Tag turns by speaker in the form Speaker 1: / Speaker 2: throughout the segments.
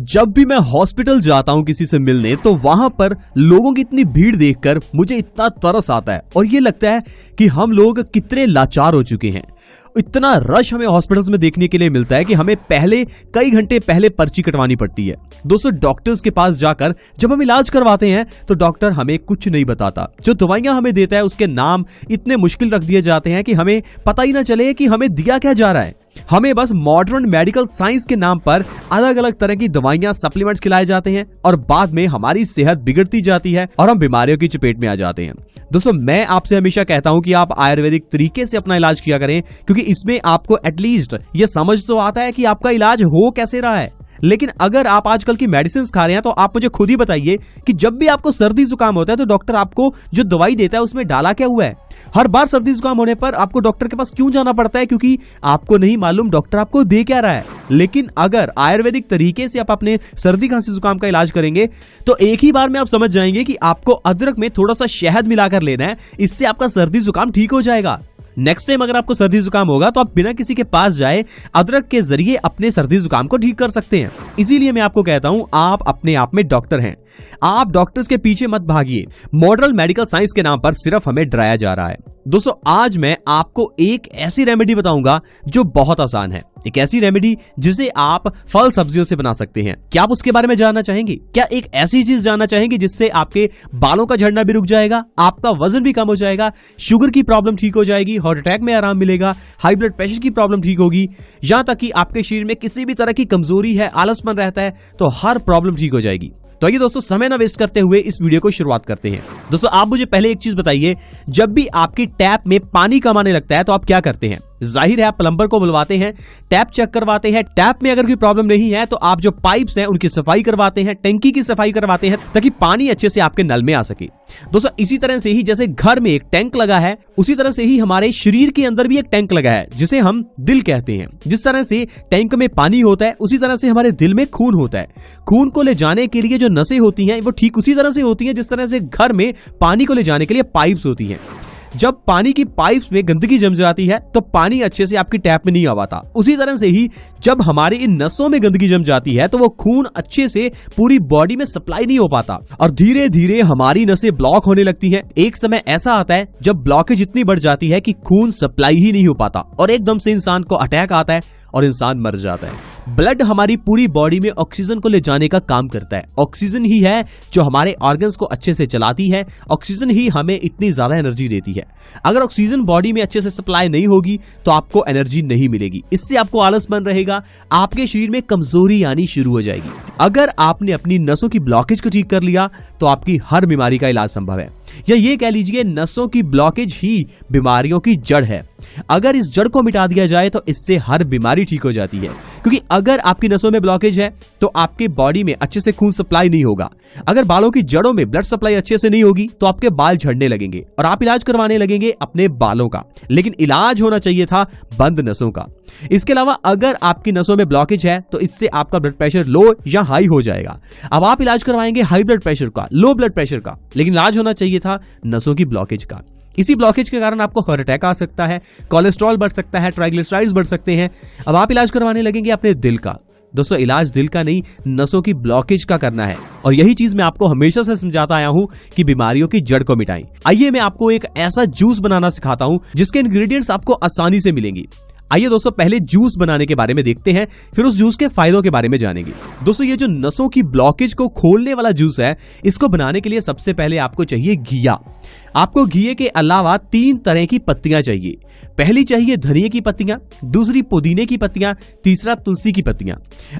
Speaker 1: जब भी मैं हॉस्पिटल जाता हूं किसी से मिलने तो वहां पर लोगों की इतनी भीड़ देखकर मुझे इतना तरस आता है और ये लगता है कि हम लोग कितने लाचार हो चुके हैं। इतना रश हमें हॉस्पिटल्स में देखने के लिए मिलता है कि हमें पहले कई घंटे पहले पर्ची कटवानी पड़ती है। दोस्तों, डॉक्टर्स के पास जाकर जब हम इलाज करवाते हैं तो डॉक्टर हमें कुछ नहीं बताता। जो दवाइयां हमें देता है उसके नाम इतने मुश्किल रख दिए जाते हैं कि हमें पता ही ना चले कि हमें दिया क्या जा रहा है। हमें बस मॉडर्न मेडिकल साइंस के नाम पर अलग अलग तरह की दवाइयां, सप्लीमेंट्स खिलाए जाते हैं और बाद में हमारी सेहत बिगड़ती जाती है और हम बीमारियों की चपेट में आ जाते हैं। दोस्तों, मैं आपसे हमेशा कहता हूं कि आप आयुर्वेदिक तरीके से अपना इलाज किया करें, क्योंकि इसमें आपको एटलीस्ट ये समझ तो आता है कि आपका इलाज हो कैसे रहा है। लेकिन अगर आप आजकल की मेडिसिन खा रहे हैं तो आप मुझे खुद ही बताइए कि जब भी आपको सर्दी जुकाम होता है तो डॉक्टर आपको जो दवाई देता है उसमें डाला क्या हुआ है। हर बार सर्दी जुकाम होने पर आपको डॉक्टर के पास क्यों जाना पड़ता है? क्योंकि आपको नहीं मालूम डॉक्टर आपको दे क्या रहा है। लेकिन अगर आयुर्वेदिक तरीके से आप अपने सर्दी खांसी जुकाम का इलाज करेंगे तो एक ही बार में आप समझ जाएंगे कि आपको अदरक में थोड़ा सा शहद मिलाकर लेना है, इससे आपका सर्दी जुकाम ठीक हो जाएगा। नेक्स्ट टाइम अगर आपको सर्दी जुकाम होगा तो आप बिना किसी के पास जाए अदरक के जरिए अपने सर्दी जुकाम को ठीक कर सकते हैं। इसीलिए मैं आपको कहता हूं, आप अपने आप में डॉक्टर हैं। आप डॉक्टर्स के पीछे मत भागिए। मॉडर्न मेडिकल साइंस के नाम पर सिर्फ हमें डराया जा रहा है। दोस्तों, आज मैं आपको एक ऐसी रेमेडी बताऊंगा जो बहुत आसान है। एक ऐसी रेमेडी जिसे आप फल सब्जियों से बना सकते हैं। क्या आप उसके बारे में जानना चाहेंगे? क्या एक ऐसी चीज जानना चाहेंगे जिससे आपके बालों का झड़ना भी रुक जाएगा, आपका वजन भी कम हो जाएगा, शुगर की प्रॉब्लम ठीक हो जाएगी, हार्ट अटैक में आराम मिलेगा, हाई ब्लड प्रेशर की प्रॉब्लम ठीक होगी, यहां तक कि आपके शरीर में किसी भी तरह की कमजोरी है, आलसपन रहता है तो हर प्रॉब्लम ठीक हो जाएगी। तो आइए दोस्तों, समय ना वेस्ट करते हुए इस वीडियो को शुरुआत करते हैं। दोस्तों, आप मुझे पहले एक चीज बताइए, जब भी आपकी टैप में पानी कम आने लगता है तो आप क्या करते हैं? जाहिर है आप प्लम्बर को बुलवाते हैं, टैप चेक करवाते हैं। टैप में अगर कोई प्रॉब्लम नहीं है तो आप जो पाइप्स हैं उनकी सफाई करवाते हैं, टंकी की सफाई करवाते हैं ताकि पानी अच्छे से आपके नल में आ सके। दोस्तों, इसी तरह से ही जैसे घर में एक टैंक लगा है उसी तरह से ही हमारे शरीर के अंदर भी एक टैंक लगा है जिसे हम दिल कहते हैं। जिस तरह से टैंक में पानी होता है उसी तरह से हमारे दिल में खून होता है। खून को ले जाने के लिए जो नसें होती हैं वो ठीक उसी तरह से होती हैं जिस तरह से घर में पानी को ले जाने के लिए पाइप्स होती हैं। जब पानी की पाइप्स में गंदगी जम जाती है तो पानी अच्छे से आपकी टैप में नहीं आ पाता। उसी तरह से ही जब हमारी इन नसों में गंदगी जम जाती है तो वो खून अच्छे से पूरी बॉडी में सप्लाई नहीं हो पाता और धीरे धीरे हमारी नसें ब्लॉक होने लगती हैं। एक समय ऐसा आता है जब ब्लॉकेज इतनी बढ़ जाती है कि खून सप्लाई ही नहीं हो पाता और एकदम से इंसान को अटैक आता है और इंसान मर जाता है। ब्लड हमारी पूरी बॉडी में ऑक्सीजन को ले जाने का काम करता है। ऑक्सीजन ही है जो हमारे ऑर्गन्स को अच्छे से चलाती है। ऑक्सीजन ही हमें इतनी ज्यादा एनर्जी देती है। अगर ऑक्सीजन बॉडी में अच्छे से सप्लाई नहीं होगी तो आपको एनर्जी नहीं मिलेगी। इससे आपको आलसपन रहेगा, आपके शरीर में कमजोरी आनी शुरू हो जाएगी। अगर आपने अपनी नसों की ब्लॉकेज को ठीक कर लिया तो आपकी हर बीमारी का इलाज संभव है, या ये कह लीजिए नसों की ब्लॉकेज ही बीमारियों की जड़ है। अगर इस जड़ को मिटा दिया जाए तो इससे हर बीमारी ठीक हो जाती है। क्योंकि अगर आपकी नसों में ब्लॉकेज है तो आपके बॉडी में अच्छे से खून सप्लाई नहीं होगा। अगर बालों की जड़ों में ब्लड सप्लाई अच्छे से नहीं होगी तो आपके बाल झड़ने लगेंगे और आप इलाज करवाने लगेंगे अपने बालों का। लेकिन इलाज होना चाहिए था बंद नसों का। इसके अलावा अगर आपकी नसों में ब्लॉकेज है तो इससे आपका ब्लड प्रेशर लो या हाई हो जाएगा। अब आप इलाज करवाएंगे हाई ब्लड प्रेशर का, लो ब्लड प्रेशर का, लेकिन इलाज होना चाहिए था नसों की ब्लॉकेज का। इसी ब्लॉकेज के कारण आपको हार्ट अटैक आ सकता है, कोलेस्ट्रॉल बढ़ सकता है, ट्राइग्लिसराइड्स बढ़ सकते हैं। अब आप इलाज करवाने लगेंगे अपने दिल का। दोस्तों, इलाज दिल का नहीं, नसों की ब्लॉकेज का करना है और यही चीज मैं आपको हमेशा से समझाता आया हूं कि बीमारियों की जड़ को मिटाएं। आइए मैं आपको एक ऐसा जूस बनाना सिखाता हूं जिसके इंग्रेडिएंट्स आपको आसानी से मिलेंगी। आइए दोस्तों, पहले जूस बनाने के बारे में देखते हैं, फिर उस जूस के फायदों के बारे में जानेंगे। दोस्तों, ये जो नसों की ब्लॉकेज को खोलने वाला जूस है, इसको बनाने के लिए सबसे पहले आपको चाहिए घिया। आपको घिये के अलावा 3 तरह की पत्तियां चाहिए। पहली चाहिए धनिया की पत्तियां, दूसरी पुदीने की पत्तियां, तीसरा तुलसी की पत्तियां।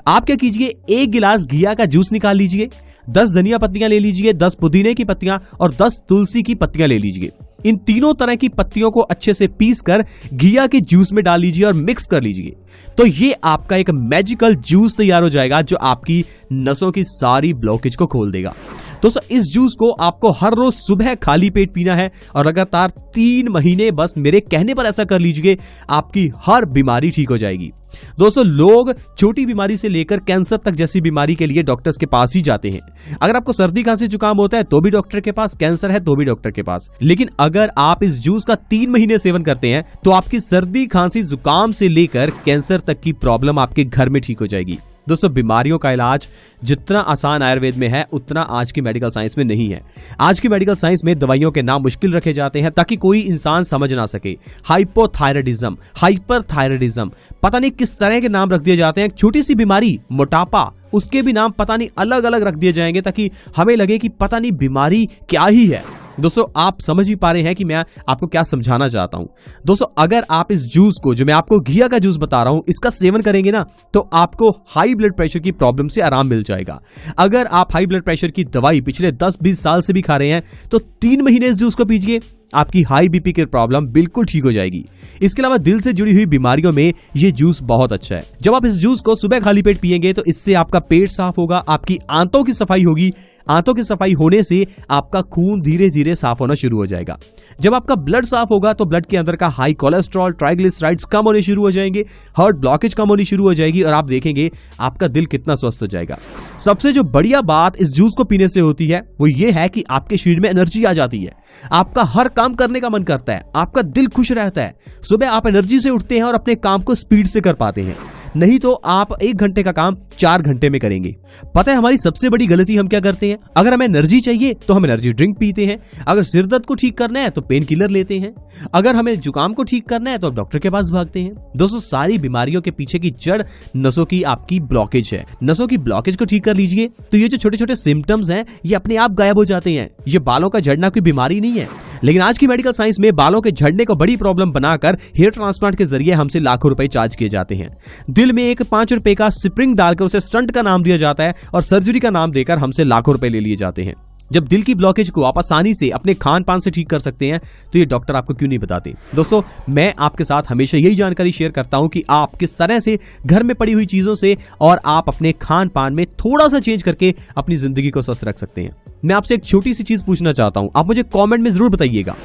Speaker 1: आप क्या कीजिए, 1 गिलास घिया का जूस निकाल लीजिए, 10 धनिया पत्तियां ले लीजिए, 10 पुदीने की पत्तियां और 10 तुलसी की पत्तियां ले लीजिए। इन तीनों तरह की पत्तियों को अच्छे से पीसकर घिया के जूस में डाल लीजिए और मिक्स कर लीजिए। तो ये आपका एक मैजिकल जूस तैयार हो जाएगा जो आपकी नसों की सारी ब्लॉकेज को खोल देगा। दोस्तों, इस जूस को आपको हर रोज सुबह खाली पेट पीना है और लगातार 3 महीने बस मेरे कहने पर ऐसा कर लीजिए, आपकी हर बीमारी ठीक हो जाएगी। दोस्तों, लोग छोटी बीमारी से लेकर कैंसर तक जैसी बीमारी के लिए डॉक्टर्स के पास ही जाते हैं। अगर आपको सर्दी खांसी जुकाम होता है तो भी डॉक्टर के पास, कैंसर है तो भी डॉक्टर के पास। लेकिन अगर आप इस जूस का 3 महीने सेवन करते हैं तो आपकी सर्दी खांसी जुकाम से लेकर कैंसर तक की प्रॉब्लम आपके घर में ठीक हो जाएगी। दोस्तों बीमारियों का इलाज जितना आसान आयुर्वेद में है उतना आज की मेडिकल साइंस में नहीं है। आज की मेडिकल साइंस में दवाइयों के नाम मुश्किल रखे जाते हैं ताकि कोई इंसान समझ ना सके। हाइपोथायराइडिज्म, हाइपरथायराइडिज्म, पता नहीं किस तरह के नाम रख दिए जाते हैं। छोटी सी बीमारी मोटापा, उसके भी नाम पता नहीं अलग अलग रख दिए जाएंगे ताकि हमें लगे कि पता नहीं बीमारी क्या ही है। दोस्तों आप समझ ही पा रहे हैं कि मैं आपको क्या समझाना चाहता हूं। दोस्तों अगर आप इस जूस को, जो मैं आपको घिया का जूस बता रहा हूं, इसका सेवन करेंगे ना तो आपको हाई ब्लड प्रेशर की प्रॉब्लम से आराम मिल जाएगा। अगर आप हाई ब्लड प्रेशर की दवाई पिछले 10-20 साल से भी खा रहे हैं तो 3 महीने इस जूस को पीजिए, आपकी हाई बीपी की प्रॉब्लम बिल्कुल ठीक हो जाएगी। इसके अलावा दिल से जुड़ी हुई बीमारियों में ये जूस बहुत अच्छा है। जब आप इस जूस को सुबह खाली पेट पिएंगे तो इससे आपका पेट साफ होगा, आपकी आंतों की सफाई होगी। आंतों की सफाई होने से आपका खून धीरे धीरे साफ होना शुरू हो जाएगा। जब आपका ब्लड साफ होगा तो ब्लड के अंदर का हाई कोलेस्ट्रॉल, ट्राइग्लिसराइड्स कम होने शुरू हो जाएंगे, हार्ट ब्लॉकेज कम होनी शुरू हो जाएगी और आप देखेंगे आपका दिल कितना स्वस्थ हो जाएगा। सबसे जो बढ़िया बात इस जूस को पीने से होती है वो ये है कि आपके शरीर में एनर्जी आ जाती है, आपका हर काम करने का मन करता है, आपका दिल खुश रहता है। सुबह आप एनर्जी से उठते हैं और अपने काम को स्पीड से कर पाते हैं। नहीं तो आप 1 घंटे का काम 4 घंटे में करेंगे। पता है हमारी सबसे बड़ी गलती हम क्या करते हैं? अगर हमें एनर्जी चाहिए तो हम एनर्जी ड्रिंक पीते हैं, अगर सिर दर्द को ठीक करना है तो पेन किलर लेते हैं, अगर हमें जुकाम को ठीक करना है तो डॉक्टर के पास भागते हैं। दोस्तों सारी बीमारियों के पीछे की जड़ नसों की आपकी ब्लॉकेज है। नसों की ब्लॉकेज को ठीक कर लीजिए तो ये जो छोटे छोटे सिम्टम्स हैं ये अपने आप गायब हो जाते हैं। ये बालों का झड़ना कोई बीमारी नहीं है, लेकिन आज की मेडिकल साइंस में बालों के झड़ने को बड़ी प्रॉब्लम बनाकर हेयर ट्रांसप्लांट के जरिए हमसे लाखों रुपए चार्ज किए जाते हैं। दिल में एक 5 रुपए का स्प्रिंग डालकर उसे स्टंट का नाम दिया जाता है और सर्जरी का नाम देकर हमसे लाखों रुपए ले लिए जाते हैं। जब दिल की ब्लॉकेज को आप आसानी से अपने खान पान से ठीक कर सकते हैं तो ये डॉक्टर आपको क्यों नहीं बताते? दोस्तों मैं आपके साथ हमेशा यही जानकारी शेयर करता हूं कि आप किस तरह से घर में पड़ी हुई चीजों से और आप अपने खान पान में थोड़ा सा चेंज करके अपनी जिंदगी को स्वस्थ रख सकते हैं। मैं आपसे एक छोटी सी चीज पूछना चाहता हूं, आप मुझे कमेंट में जरूर बताइएगा,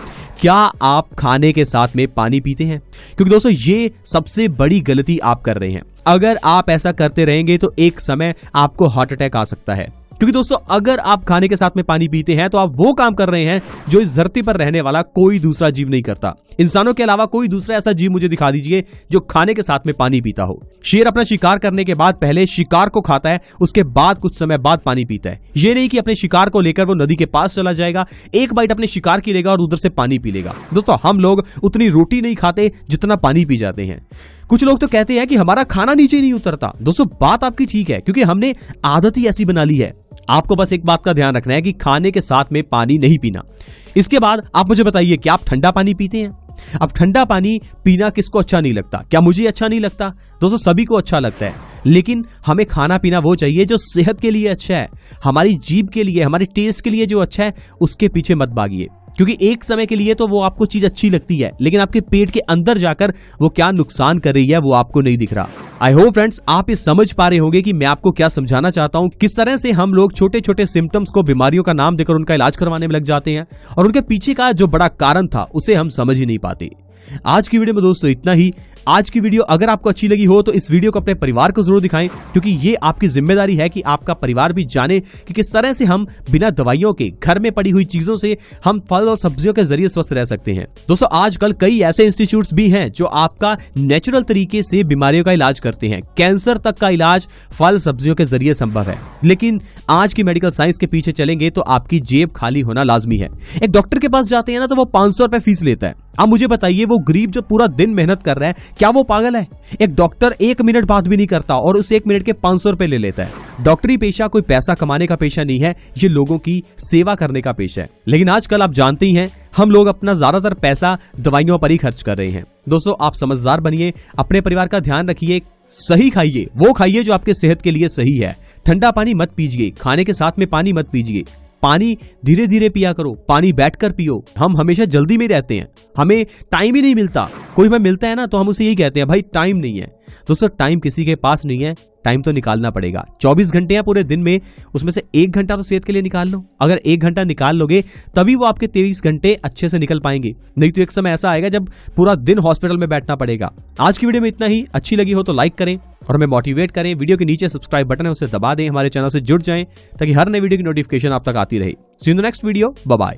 Speaker 1: क्या आप खाने के साथ में पानी पीते हैं? क्योंकि दोस्तों ये सबसे बड़ी गलती आप कर रहे हैं। अगर आप ऐसा करते रहेंगे तो एक समय आपको हार्ट अटैक आ सकता है। क्योंकि दोस्तों अगर आप खाने के साथ में पानी पीते हैं तो आप वो काम कर रहे हैं जो इस धरती पर रहने वाला कोई दूसरा जीव नहीं करता। इंसानों के अलावा कोई दूसरा ऐसा जीव मुझे दिखा दीजिए जो खाने के साथ में पानी पीता हो। शेर अपना शिकार करने के बाद पहले शिकार को खाता है, उसके बाद कुछ समय बाद पानी पीता है। ये नहीं कि अपने शिकार को लेकर वो नदी के पास चला जाएगा, एक बाइट अपने शिकार की लेगा और उधर से पानी पी लेगा। दोस्तों हम लोग उतनी रोटी नहीं खाते जितना पानी पी जाते हैं। कुछ लोग तो कहते हैं कि हमारा खाना नीचे नहीं उतरता। दोस्तों बात आपकी ठीक है, क्योंकि हमने आदत ही ऐसी बना ली है। आपको बस एक बात का ध्यान रखना है कि खाने के साथ में पानी नहीं पीना। इसके बाद आप मुझे बताइए कि आप ठंडा पानी पीते हैं? अब ठंडा पानी पीना किसको अच्छा नहीं लगता? क्या मुझे अच्छा नहीं लगता? दोस्तों सभी को अच्छा लगता है, लेकिन हमें खाना पीना वो चाहिए जो सेहत के लिए अच्छा है, हमारी जीभ के लिए, हमारे टेस्ट के लिए जो अच्छा है उसके पीछे मत भागिए। क्योंकि एक समय के लिए तो वो आपको चीज अच्छी लगती है, लेकिन आपके पेट के अंदर जाकर वो क्या नुकसान कर रही है वो आपको नहीं दिख रहा। आई होप फ्रेंड्स आप ये समझ पा रहे होंगे कि मैं आपको क्या समझाना चाहता हूँ। किस तरह से हम लोग छोटे छोटे सिम्टम्स को बीमारियों का नाम देकर उनका इलाज करवाने में लग जाते हैं और उनके पीछे का जो बड़ा कारण था उसे हम समझ ही नहीं पाते। आज की वीडियो में दोस्तों इतना ही। आज की वीडियो अगर आपको अच्छी लगी हो तो इस वीडियो को अपने परिवार को जरूर दिखाएं, क्योंकि ये आपकी जिम्मेदारी है कि आपका परिवार भी जाने कि किस तरह से हम बिना दवाइयों के घर में पड़ी हुई चीजों से हम फल और सब्जियों के जरिए स्वस्थ रह सकते हैं। दोस्तों आजकल कई ऐसे इंस्टीट्यूट्स भी हैं जो आपका नेचुरल तरीके से बीमारियों का इलाज करते हैं। कैंसर तक का इलाज फल सब्जियों के जरिए संभव है, लेकिन आज की मेडिकल साइंस के पीछे चलेंगे तो आपकी जेब खाली होना लाजमी है। एक डॉक्टर के पास जाते हैं ना तो वो 500 रुपए फीस लेता है। अब मुझे बताइए वो गरीब जो पूरा दिन मेहनत कर रहा है क्या वो पागल है? एक डॉक्टर 1 मिनट बात भी नहीं करता और उस 1 मिनट के 500 रुपए ले लेता है। डॉक्टरी पेशा कोई पैसा कमाने का पेशा नहीं है, ये लोगों की सेवा करने का पेशा है। लेकिन आजकल आप जानते ही हैं हम लोग अपना ज्यादातर पैसा दवाइयों पर ही खर्च कर रहे हैं। दोस्तों आप समझदार बनिए, अपने परिवार का ध्यान रखिए, सही खाइए, वो खाइए जो आपके सेहत के लिए सही है। ठंडा पानी मत पीजिए, खाने के साथ में पानी मत पीजिए, पानी धीरे धीरे पिया करो, पानी बैठकर पियो। हम हमेशा जल्दी में रहते हैं, हमें टाइम ही नहीं मिलता। कोई हमें मिलता है ना तो हम उसे यही कहते हैं भाई टाइम नहीं है। दोस्तों टाइम किसी के पास नहीं है, टाइम तो निकालना पड़ेगा। 24 घंटे हैं पूरे दिन में, उसमें से 1 घंटा तो सेहत के लिए निकाल लो। अगर 1 घंटा निकाल लोगे तभी वो आपके 23 घंटे अच्छे से निकल पाएंगे, नहीं तो एक समय ऐसा आएगा जब पूरा दिन हॉस्पिटल में बैठना पड़ेगा। आज की वीडियो में इतना ही। अच्छी लगी हो तो लाइक करें और हमें मोटिवेट करें। वीडियो के नीचे सब्सक्राइब बटन है उसे दबा दें, हमारे चैनल से जुड़ जाएं ताकि हर नई वीडियो की नोटिफिकेशन आप तक आती रहे। See you in the next video, bye bye.